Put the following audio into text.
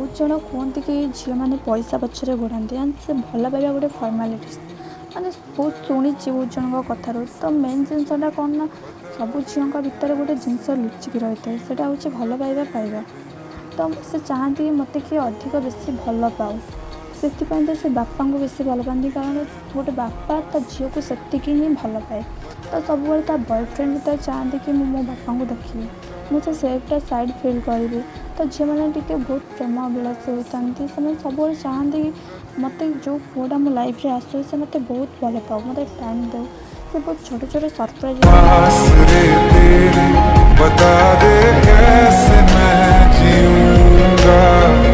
बहुत जन कहते कि झील मैंने पैसा पचर गोड़ाती एंड से भल पाइबा गोटे फर्मालीटी मैंने बहुत शुणी बहुत जन कथार तो मेन जिनसा कौन ना सब झील भितर गोटे जिनस लुचिकी रही है ସେଇଟା हूँ भल पाइबा पाइबा तो से चाहती कि मत किए अधिक बेसी भल पाऊ से से बापा को बेसी भल पाती कारण गोटे बापा ता झील को सेतिकी ही भल पाए तो सब बॉयफ्रेंड भी तो चाहती कि मो बापा को देखी मुझे सेफ्टा साइड फिल करी तो झील मैंने बहुत प्रेम अभिलाषी होती से सब चाहती कि मत जो पुआटा मो लाइफ आसू से मत बहुत भल पाओ मत टाइम दो से बहुत छोटे छोटे सरप्राइज बता दे कैसे मैं जीऊंगा।